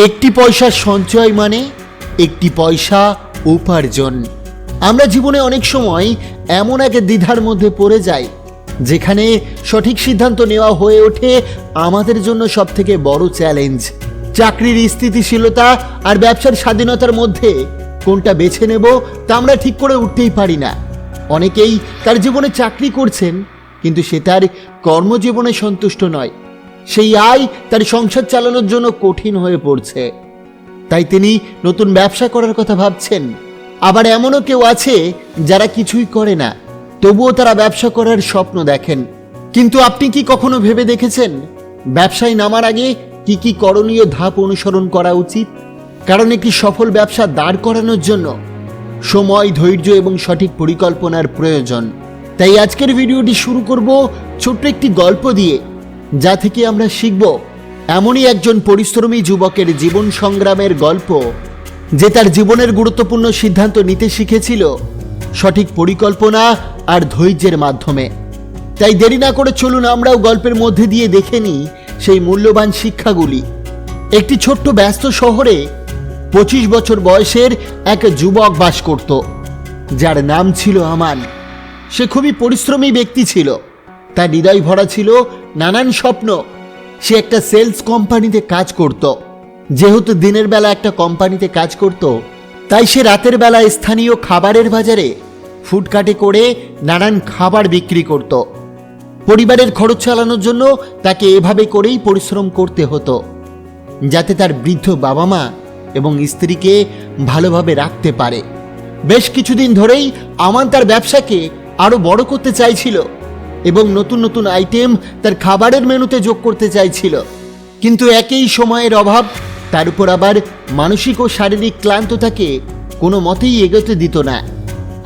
একটি পয়সার সঞ্চয় মানে একটি পয়সা উপার্জন। আমরা জীবনে অনেক সময় এমন এক দ্বিধার মধ্যে পড়ে যাই যেখানে সঠিক সিদ্ধান্ত নেওয়া হয়ে ওঠে আমাদের জন্য সবথেকে বড় চ্যালেঞ্জ। চাকরির স্থিতিশীলতা আর ব্যবসার স্বাধীনতার মধ্যে কোনটা বেছে নেব তা আমরা ঠিক করে উঠতেই পারি না। অনেকেই তার জীবনে চাকরি করছেন কিন্তু সে তার কর্মজীবনে সন্তুষ্ট নয়। সেই আয় তার সংসার চালানোর জন্য কঠিন হয়ে পড়ছে, তাই তিনি নতুন ব্যবসা করার কথা ভাবছেন। আবার এমনও কেউ আছে যারা কিছুই করে না, তবুও তারা ব্যবসা করার স্বপ্ন দেখেন। কিন্তু আপনি কি কখনো ভেবে দেখেছেন ব্যবসায় নামার আগে কি কি করণীয় ধাপ অনুসরণ করা উচিত? কারণ একটি সফল ব্যবসা দাঁড় করানোর জন্য সময়, ধৈর্য এবং সঠিক পরিকল্পনার প্রয়োজন। তাই আজকের ভিডিওটি শুরু করব ছোট্ট একটি গল্প দিয়ে, যা থেকে আমরা শিখব এমনই একজন পরিশ্রমী যুবকের জীবন সংগ্রামের গল্প, যে তার জীবনের গুরুত্বপূর্ণ সিদ্ধান্ত নিতে শিখেছিল সঠিক পরিকল্পনা আর ধৈর্যের মাধ্যমে। তাই দেরি না করে চলুন আমরাও গল্পের মধ্যে দিয়ে দেখে নিই সেই মূল্যবান শিক্ষাগুলি। একটি ছোট্ট ব্যস্ত শহরে 25 বছর বয়সের এক যুবক বাস করত, যার নাম ছিল আমান। সে খুবই পরিশ্রমী ব্যক্তি ছিল, তার হৃদয় ভরা ছিল নানান স্বপ্ন। সে একটা সেলস কোম্পানিতে কাজ করত। যেহেতু দিনের বেলা একটা কোম্পানিতে কাজ করত, তাই সে রাতের বেলা স্থানীয় খাবারের বাজারে ফুডকার্টে করে নানান খাবার বিক্রি করত। পরিবারের খরচ চালানোর জন্য তাকে এভাবে করেই পরিশ্রম করতে হতো, যাতে তার বৃদ্ধ বাবা মা এবং স্ত্রীকে ভালোভাবে রাখতে পারে। বেশ কিছুদিন ধরেই আমান তার ব্যবসাকে আরো বড় করতে চাইছিল এবং নতুন নতুন আইটেম তার খাবারের মেনুতে যোগ করতে চাইছিল। কিন্তু একই সময়ের অভাব, তার উপর আবার মানসিক ও শারীরিক ক্লান্ত তাকে কোনো মতেই এগোতে দিত না।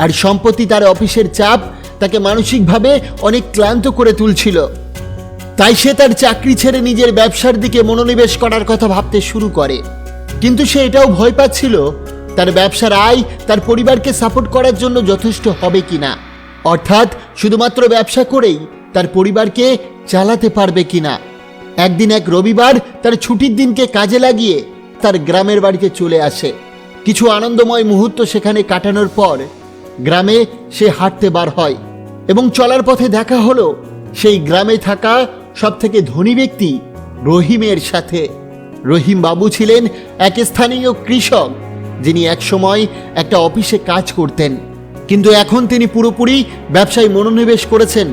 আর সম্প্রতি তার অফিসের চাপ তাকে মানসিকভাবে অনেক ক্লান্ত করে তুলছিল। তাই সে তার চাকরি ছেড়ে নিজের ব্যবসার দিকে মনোনিবেশ করার কথা ভাবতে শুরু করে। কিন্তু সে এটাও ভয় পাচ্ছিল তার ব্যবসার আয় তার পরিবারকে সাপোর্ট করার জন্য যথেষ্ট হবে কিনা, অর্থাৎ শুধুমাত্র ব্যবসা করেই তার পরিবারকে চালাতে পারবে কিনা। একদিন এক রবিবার তার ছুটির দিনকে কাজে লাগিয়ে তার গ্রামের বাড়িতে চলে আসে। কিছু আনন্দময় মুহূর্ত সেখানে কাটানোর পর গ্রামে সে হাঁটতে বার হয় এবং চলার পথে দেখা হলো সেই গ্রামে থাকা সবথেকে ধনী ব্যক্তি রহিমের সাথে। রহিম বাবু ছিলেন এক স্থানীয় কৃষক, যিনি একসময় একটা অফিসে কাজ করতেন, কিন্তু এখন তিনি পুরোপুরি ব্যবসায় মনোনিবেশ করেছেন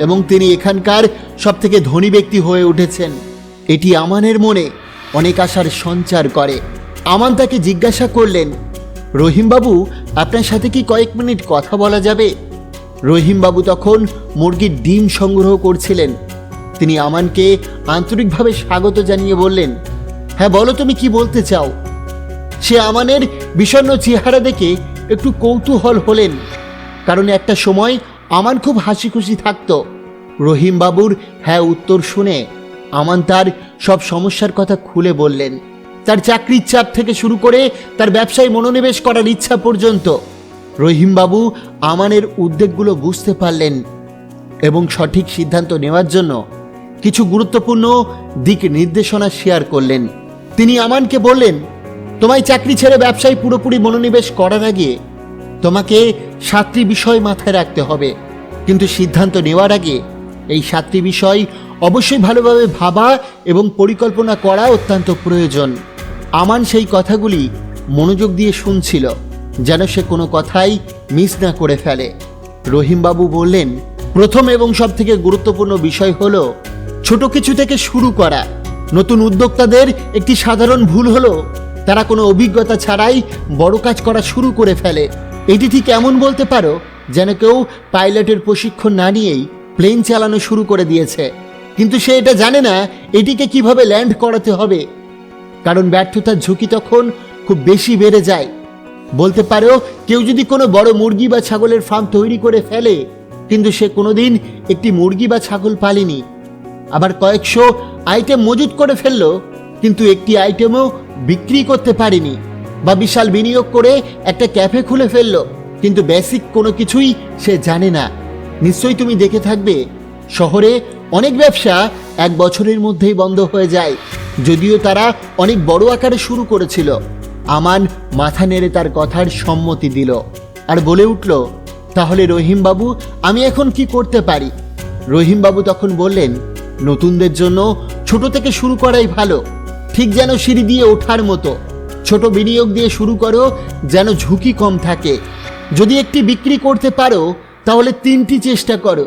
এবং তিনি এখানকার সবথেকে ধনী ব্যক্তি হয়ে উঠেছেন। এটি আমানের মনে অনেক আশার সঞ্চার করে। আমান তাকে জিজ্ঞাসা করলেন, রহিম বাবু, আপনার সাথে কি কয়েক মিনিট কথা বলা যাবে? রহিম বাবু তখন মুরগির ডিম সংগ্রহ করছিলেন। তিনি আমানকে আন্তরিকভাবে স্বাগত জানিয়ে বললেন, হ্যাঁ বলো, তুমি কি বলতে চাও? সে আমানের বিষণ্ণ চেহারা দেখে একটু কৌতূহল হলেন, কারণ একটা সময় আমান খুব হাসি খুশি থাকত। রহিম বাবুর হ্যাঁ উত্তর শুনে আমান তার সব সমস্যার কথা খুলে বললেন। তার চাকরির চাপ থেকে শুরু করে তার ব্যবসায় মনোনিবেশ করার ইচ্ছা পর্যন্ত রহিম বাবু আমানের উদ্বেগগুলো বুঝতে পারলেন এবং সঠিক সিদ্ধান্ত নেওয়ার জন্য কিছু গুরুত্বপূর্ণ দিক নির্দেশনা শেয়ার করলেন। তিনি আমানকে বললেন, তোমায় চাকরি ছেড়ে ব্যবসায় পুরোপুরি মনোনিবেশ করার আগে তোমাকে 7টি বিষয় মাথায় রাখতে হবে, কিন্তু সিদ্ধান্ত নেওয়ার আগে এই 7টি বিষয় অবশ্যই ভালোভাবে ভাবা এবং পরিকল্পনা করা অত্যন্ত প্রয়োজন। আমান সেই কথাগুলি মনোযোগ দিয়ে শুনছিল, যেন সে কোনো কথাই মিস না করে ফেলে। রহিমবাবু বললেন, প্রথম এবং সবথেকে গুরুত্বপূর্ণ বিষয় হলো ছোট কিছু থেকে শুরু করা। নতুন উদ্যোক্তাদের একটি সাধারণ ভুল হলো তারা কোনো অভিজ্ঞতা ছাড়াই বড় কাজ করা শুরু করে ফেলে। এটি ঠিক এমন বলতে পারো যেন কেউ পাইলটের প্রশিক্ষণ না নিয়েই প্লেন চালানো শুরু করে দিয়েছে, কিন্তু সে এটা জানে না এটিকে কিভাবে ল্যান্ড করাতে হবে। কারণ ব্যর্থতার ঝুঁকি তখন খুব বেশি বেড়ে যায়। বলতে পারো কেউ যদি কোনো বড় মুরগি বা ছাগলের ফার্ম তৈরি করে ফেলে, কিন্তু সে কোনোদিন একটি মুরগি বা ছাগল পালেনি। আবার কয়েকশো আইটেম মজুত করে ফেললো, কিন্তু একটি আইটেমও বিক্রি করতে পারেনি। বা বিশাল বিনিয়োগ করে একটা ক্যাফে খুলে ফেললো, কিন্তু বেসিক কোনো কিছুই সে জানে না। নিশ্চয়ই তুমি দেখে থাকবে শহরে অনেক ব্যবসা 1 বছরের মধ্যেই বন্ধ হয়ে যায়, যদিও তারা অনেক বড় আকারে শুরু করেছিল। আমান মাথা নেড়ে তার কথার সম্মতি দিল আর বলে উঠল, তাহলে রহিম বাবু, আমি এখন কি করতে পারি? রহিম বাবু তখন বললেন, নতুনদের জন্য ছোট থেকে শুরু করাই ভালো, ঠিক যেন সিঁড়ি দিয়ে ওঠার মতো। ছোট বিনিয়োগ দিয়ে শুরু করো, যেন ঝুঁকি কম থাকে। যদি একটি বিক্রি করতে পারো তাহলে 3টি চেষ্টা করো।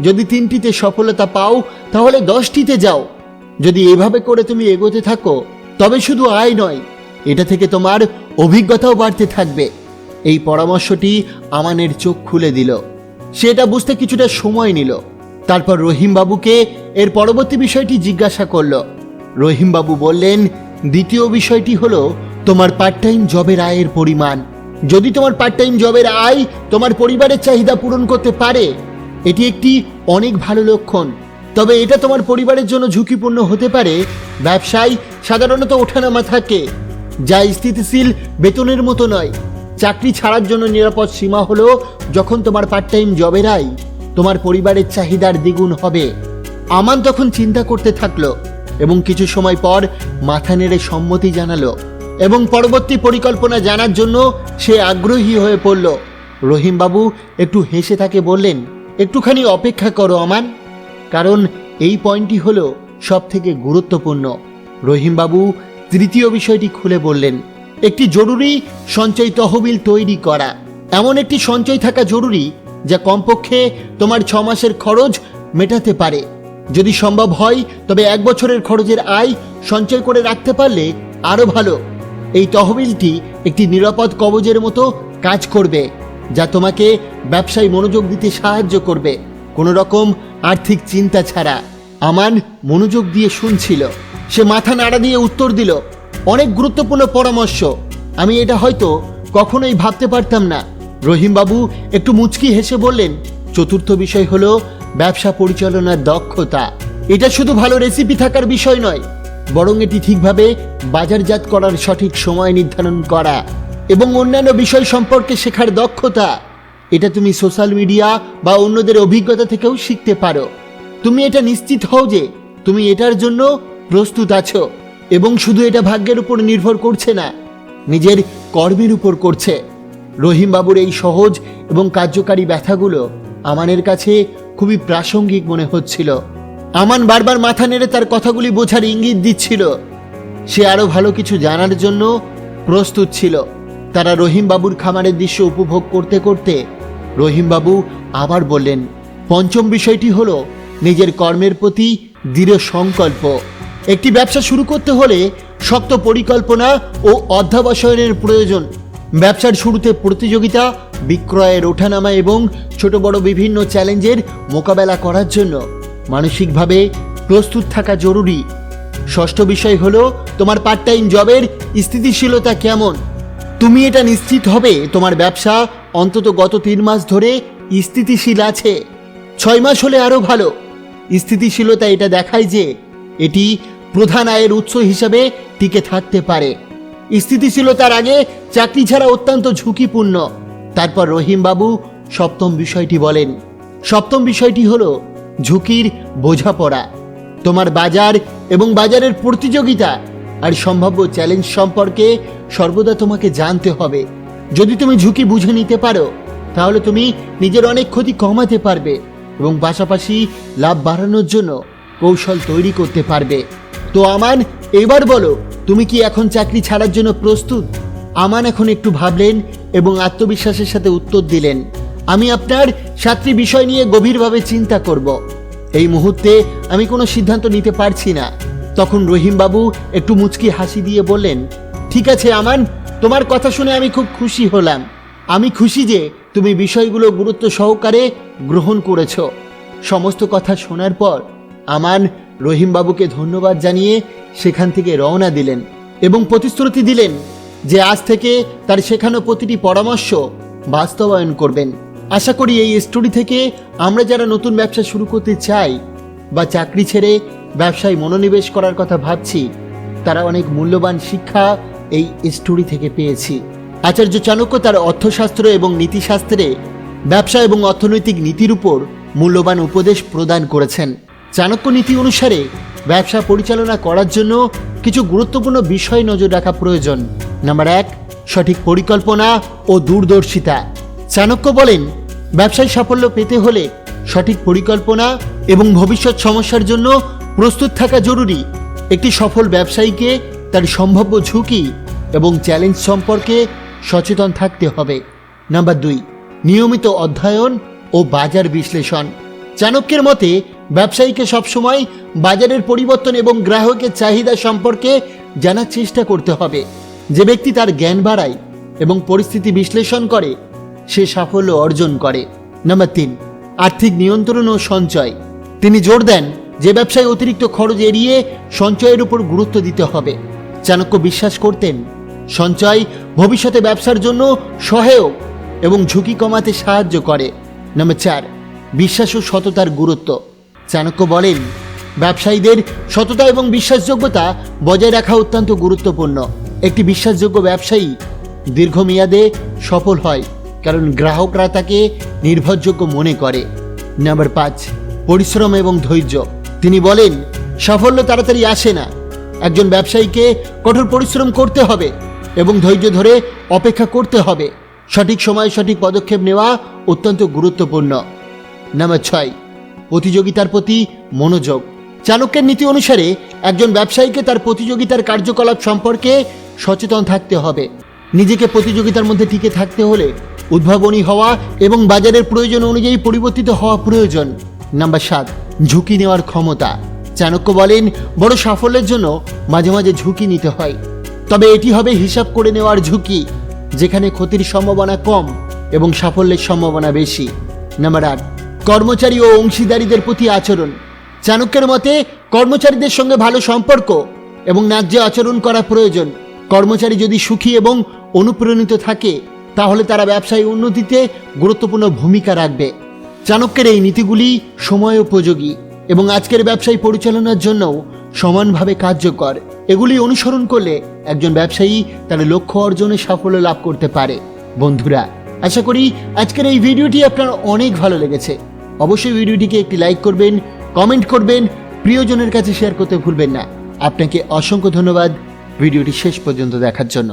যদি 3টিতে সফলতা পাও তাহলে 10টিতে যাও। যদি এভাবে করে তুমি এগোতে থাকো তবে শুধু আয় নয়, এটা থেকে তোমার অভিজ্ঞতাও বাড়তে থাকবে। এই পরামর্শটি আমানের চোখ খুলে দিল। সেটা বুঝতে কিছুটা সময় নিল। তারপর রহিম বাবুকে এর পরবর্তী বিষয়টি জিজ্ঞাসা করল। রহিম বাবু বললেন, দ্বিতীয় বিষয়টি হলো তোমার পার্ট টাইম জবের আয়ের পরিমাণ। যদি তোমার পার্ট টাইম জবের আয় তোমার পরিবারের চাহিদা পূরণ করতে পারে, এটি একটি অনেক ভালো লক্ষণ। তবে এটা তোমার পরিবারের জন্য ঝুঁকিপূর্ণ হতে পারে। ব্যবসায় সাধারণত ওঠানামা থাকে, যা স্থিতিশীল বেতনের মতো নয়। চাকরি ছাড়ার জন্য নিরাপদ সীমা হলো যখন তোমার পার্ট টাইম জবের আয় তোমার পরিবারের চাহিদার দ্বিগুণ হবে। আমান তখন চিন্তা করতে থাকলো এবং কিছু সময় পর মাথা নেড়ে সম্মতি জানালো এবং পরবর্তী পরিকল্পনা জানার জন্য সে আগ্রহী হয়ে পড়ল। রহিম বাবু একটু হেসে তাকে বললেন, একটুখানি অপেক্ষা করো আমান, কারণ এই পয়েন্টটি হলো সব থেকে গুরুত্বপূর্ণ। রহিম বাবু তৃতীয় বিষয়টি খুলে বললেন, একটি জরুরি সঞ্চয় তহবিল তৈরি করা। এমন একটি সঞ্চয় থাকা জরুরি যা কমপক্ষে তোমার 6 মাসের খরচ মেটাতে পারে। যদি সম্ভব হয় তবে 1 বছরের খরচের আয় সঞ্চয় করে রাখতে পারলে আরো ভালো। এই তহবিলটি একটি নিরাপদ কবজের মতো কাজ করবে, যা তোমাকে ব্যবসায় মনোযোগ দিতে সাহায্য করবে, কোনো রকম আর্থিক চিন্তা ছাড়া। আমান মনোযোগ দিয়ে শুনছিল। সে মাথা নাড়া দিয়ে উত্তর দিল, অনেক গুরুত্বপূর্ণ পরামর্শ। আমি এটা হয়তো কখনোই ভাবতে পারতাম না। রহিম বাবু একটু মুচকি হেসে বললেন, চতুর্থ বিষয় হলো ব্যবসা পরিচালনার দক্ষতা। এটা শুধু ভালো রেসিপি থাকার বিষয় নয়, বরং এটি ঠিকভাবে বাজারজাত করার সঠিক সময় নির্ধারণ করা এবং অন্যান্য বিষয় সম্পর্কে শেখার দক্ষতা। এটা তুমি সোশ্যাল মিডিয়া বা অন্যদের অভিজ্ঞতা থেকেও শিখতে পারো। তুমি এটা নিশ্চিত হও যে তুমি এটার জন্য প্রস্তুত আছো এবং শুধু এটা ভাগ্যের উপর নির্ভর করছে না, নিজের কর্মের উপর করছে। রহিম বাবুর এই সহজ এবং কার্যকারী ব্যথাগুলো আমানের কাছে খুবই প্রাসঙ্গিক মনে হচ্ছিল। আমান বারবার মাথা নেড়ে তার কথাগুলি বোঝার ইঙ্গিত দিচ্ছিল। সে আরো ভালো কিছু জানার জন্য প্রস্তুত ছিল। তারা রহিম বাবুর খামারের দৃশ্য উপভোগ করতে করতে রহিম বাবু আবার বললেন, পঞ্চম বিষয়টি হলো নিজের কর্মের প্রতি দৃঢ় সংকল্প। একটি ব্যবসা শুরু করতে হলে শক্ত পরিকল্পনা ও অধ্যবসায়ের প্রয়োজন। ব্যবসার শুরুতে প্রতিযোগিতা, বিক্রয়ের ওঠানামা এবং ছোট বড় বিভিন্ন চ্যালেঞ্জের মোকাবেলা করার জন্য মানসিকভাবে প্রস্তুত থাকা জরুরি। ষষ্ঠ বিষয় হলো তোমার পার্ট টাইম জবের স্থিতিশীলতা কেমন। তুমি এটা নিশ্চিত হবে তোমার ব্যবসা অন্তত গত 3 মাস ধরে স্থিতিশীল আছে। 6 মাস হলে আরো ভালো। স্থিতিশীলতা এটা দেখায় যে এটি প্রধান আয়ের উৎস হিসাবে টিকে থাকতে পারে। স্থিতিশীলতার আগে চাকরি ছাড়া অত্যন্ত ঝুঁকিপূর্ণ। তারপর রহিম বাবু সপ্তম বিষয়টি বলেন। সপ্তম বিষয়টি হলো ঝুঁকির বোঝাপড়া। তোমার বাজার এবং বাজারের প্রতিযোগিতা আর সম্ভাব্য চ্যালেঞ্জ সম্পর্কে সর্বদা তোমাকে জানতে হবে। যদি তুমি ঝুঁকি বুঝে নিতে পারো তাহলে তুমি নিজের অনেক ক্ষতি কমাতে পারবে এবং পাশাপাশি লাভ বাড়ানোর জন্য কৌশল তৈরি করতে পারবে। তো আমান, এবার বলো, তুমি কি এখন চাকরি ছাড়ার জন্য প্রস্তুত? আমান এখন একটু ভাবলেন এবং আত্মবিশ্বাসের সাথে উত্তর দিলেন, আমি আপনার 7টি বিষয় নিয়ে গভীরভাবে চিন্তা করব। এই মুহূর্তে আমি কোনো সিদ্ধান্ত নিতে পারছি না। তখন রহিম বাবু একটু মুচকি হাসি দিয়ে বললেন, ঠিক আছে আমান, তোমার কথা শুনে আমি খুব খুশি হলাম। আমি খুশি যে তুমি বিষয়গুলো গুরুত্ব সহকারে গ্রহণ করেছো। সমস্ত কথা শোনার পর আমান রহিম বাবুকে ধন্যবাদ জানিয়ে সেখান থেকে রওনা দিলেন এবং প্রতিশ্রুতি দিলেন যে আজ থেকে তার শেখানো প্রতিটি পরামর্শ বাস্তবায়ন করবেন। আশা করি এই স্টোরি থেকে আমরা যারা নতুন ব্যবসা শুরু করতে চাই বা চাকরি ছেড়ে ব্যবসায় মনোনিবেশ করার কথা ভাবছি, তারা অনেক মূল্যবান শিক্ষা এই স্টোরি থেকে পেয়েছি। আচার্য চাণক্য তার অর্থশাস্ত্র এবং নীতিশাস্ত্রে ব্যবসা এবং অর্থনৈতিক নীতির উপর মূল্যবান উপদেশ প্রদান করেছেন। চাণক্য নীতি অনুসারে ব্যবসা পরিচালনা করার জন্য কিছু গুরুত্বপূর্ণ বিষয় নজর রাখা প্রয়োজন। নাম্বার 1, সঠিক পরিকল্পনা ও দূরদর্শিতা। চাণক্য বলেন, ব্যবসায় সাফল্য পেতে হলে সঠিক পরিকল্পনা এবং ভবিষ্যৎ সমস্যার জন্য প্রস্তুত থাকা জরুরি। একটি সফল ব্যবসায়ীকে তার সম্ভাব্য ঝুঁকি এবং চ্যালেঞ্জ সম্পর্কে সচেতন থাকতে হবে। নাম্বার 2, নিয়মিত অধ্যয়ন ও বাজার বিশ্লেষণ। চাণক্যের মতে ব্যবসায়ীকে সবসময় বাজারের পরিবর্তন এবং গ্রাহকের চাহিদা সম্পর্কে জানার চেষ্টা করতে হবে। যে ব্যক্তি তার জ্ঞান বাড়ায় এবং পরিস্থিতি বিশ্লেষণ করে সে সাফল্য অর্জন করে। নাম্বার 3, আর্থিক নিয়ন্ত্রণ ও সঞ্চয়। তিনি জোর দেন যে ব্যবসায় অতিরিক্ত খরচ এড়িয়ে সঞ্চয়ের উপর গুরুত্ব দিতে হবে। চাণক্য বিশ্বাস করতেন সঞ্চয় ভবিষ্যতে ব্যবসার জন্য সহায়ক এবং ঝুঁকি কমাতে সাহায্য করে। নাম্বার 4, বিশ্বাস ও সততার গুরুত্ব। চাণক্য বলেন, ব্যবসায়ীদের সততা এবং বিশ্বাসযোগ্যতা বজায় রাখা অত্যন্ত গুরুত্বপূর্ণ। একটি বিশ্বাসযোগ্য ব্যবসায়ী দীর্ঘমেয়াদে সফল হয় কারণ গ্রাহকরা তাকে নির্ভরযোগ্য মনে করে। নাম্বার 5, পরিশ্রম এবং ধৈর্য। তিনি বলেন, সাফল্য তাড়াতাড়ি আসে না। একজন ব্যবসায়ীকে কঠোর পরিশ্রম করতে হবে এবং ধৈর্য ধরে অপেক্ষা করতে হবে। সঠিক সময়ে সঠিক পদক্ষেপ নেওয়া অত্যন্ত গুরুত্বপূর্ণ। নাম্বার 6, প্রতিযোগিতার প্রতি মনোযোগ। চাণক্যের নীতি অনুসারে একজন ব্যবসায়ীকে তার প্রতিযোগিতার কার্যকলাপ সম্পর্কে সচেতন থাকতে হবে। নিজেকে প্রতিযোগিতার মধ্যে টিকে থাকতে হলে উদ্ভাবনী হওয়া এবং বাজারের প্রয়োজন অনুযায়ী পরিবর্তিত হওয়া প্রয়োজন। নাম্বার 7, ঝুঁকি নেওয়ার ক্ষমতা। চাণক্য বলেন, বড় সাফল্যের জন্য মাঝে মাঝে ঝুঁকি নিতে হয়, তবে এটি হবে হিসাব করে নেওয়ার ঝুঁকি, যেখানে ক্ষতির সম্ভাবনা কম এবং সাফল্যের সম্ভাবনা বেশি। নাম্বার 8, কর্মচারী ও অংশীদারীদের প্রতি আচরণ। চাণক্যের মতে কর্মচারীদের সঙ্গে ভালো সম্পর্ক এবং ন্যায্য আচরণ করা প্রয়োজন। কর্মচারী যদি সুখী এবং অনুপ্রাণিত থাকে তাহলে তারা ব্যবসায় উন্নতিতে গুরুত্বপূর্ণ ভূমিকা রাখবে। চাণক্যের এই নীতিগুলি সময় উপযোগী এবং আজকের ব্যবসায়ী পরিচালনার জন্যও সমানভাবে কার্যকর। এগুলি অনুসরণ করলে একজন ব্যবসায়ী তার লক্ষ্য অর্জনে সাফল্য লাভ করতে পারে। বন্ধুরা, আশা করি আজকের এই ভিডিওটি আপনার অনেক ভালো লেগেছে। অবশ্যই ভিডিওটিকে একটি লাইক করবেন, কমেন্ট করবেন, প্রিয়জনের কাছে শেয়ার করতে ভুলবেন না। আপনাকে অসংখ্য ধন্যবাদ ভিডিওটি শেষ পর্যন্ত দেখার জন্য।